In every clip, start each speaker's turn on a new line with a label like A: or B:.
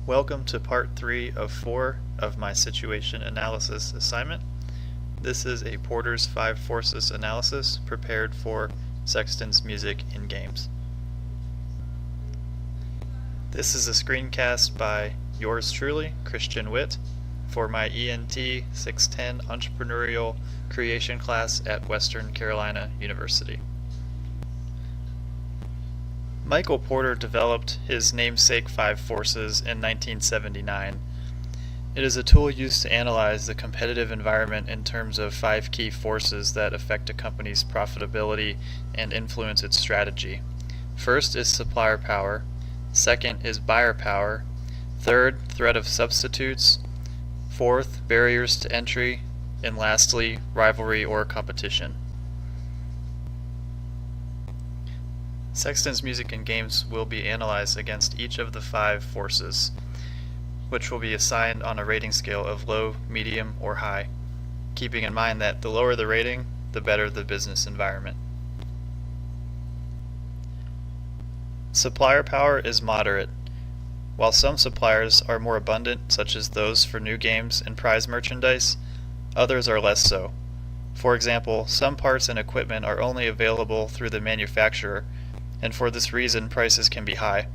A: Welcome to part 3 of 4 of my situation analysis assignment. This is a Porter's 5 forces analysis prepared for Sexton's Music in Games. This is a screencast by yours truly, Christian Witt, for my ENT 610 Entrepreneurial Creation class at Western Carolina University. Michael Porter developed his namesake 5 forces in 1979. It is a tool used to analyze the competitive environment in terms of 5 key forces that affect a company's profitability and influence its strategy. First is supplier power, second is buyer power, third, threat of substitutes, fourth, barriers to entry, and lastly, rivalry or competition. Sexton's Music and Games will be analyzed against each of the 5 forces, which will be assigned on a rating scale of low, medium, or high, keeping in mind that the lower the rating, the better the business environment. Supplier power is moderate. While some suppliers are more abundant, such as those for new games and prize merchandise, others are less so. For example, some parts and equipment are only available through the manufacturer, and for this reason prices can be high.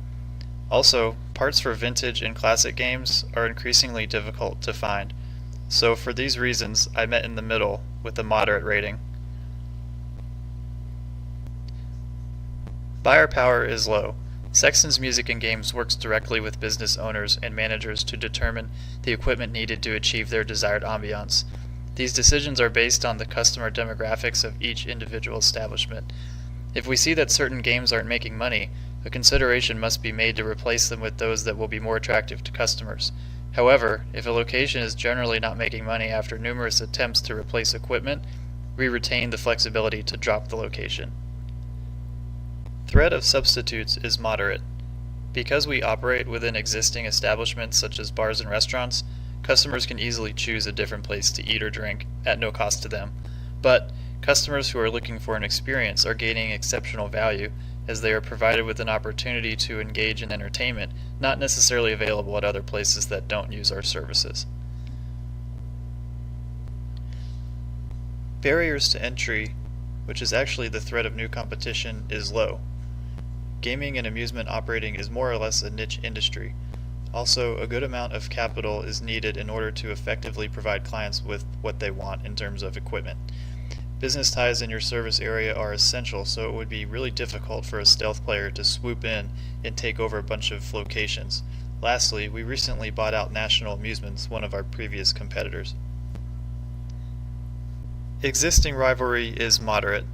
A: Also, parts for vintage and classic games are increasingly difficult to find, so for these reasons I met in the middle with a moderate rating. Buyer power is low. Sexton's Music and Games works directly with business owners and managers to determine the equipment needed to achieve their desired ambiance. These decisions are based on the customer demographics of each individual establishment. If we see that certain games aren't making money, a consideration must be made to replace them with those that will be more attractive to customers. However, if a location is generally not making money after numerous attempts to replace equipment, we retain the flexibility to drop the location. Threat of substitutes is moderate. Because we operate within existing establishments such as bars and restaurants, customers can easily choose a different place to eat or drink at no cost to them. But customers who are looking for an experience are gaining exceptional value as they are provided with an opportunity to engage in entertainment not necessarily available at other places that don't use our services. Barriers to entry, which is actually the threat of new competition, is low. Gaming and amusement operating is more or less a niche industry. Also, a good amount of capital is needed in order to effectively provide clients with what they want in terms of equipment. Business ties in your service area are essential, so it would be really difficult for a stealth player to swoop in and take over a bunch of locations. Lastly, we recently bought out National Amusements, one of our previous competitors. Existing rivalry is moderate.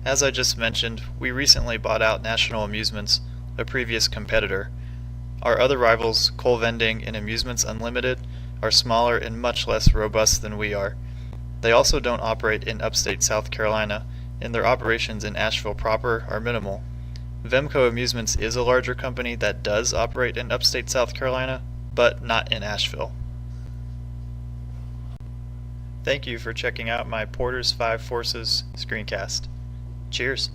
A: As I just mentioned, we recently bought out National Amusements, a previous competitor. Our other rivals, Coal Vending and Amusements Unlimited, are smaller and much less robust than we are. They also don't operate in upstate South Carolina, and their operations in Asheville proper are minimal. Vemco Amusements is a larger company that does operate in upstate South Carolina, but not in Asheville. Thank you for checking out my Porter's 5 Forces screencast. Cheers!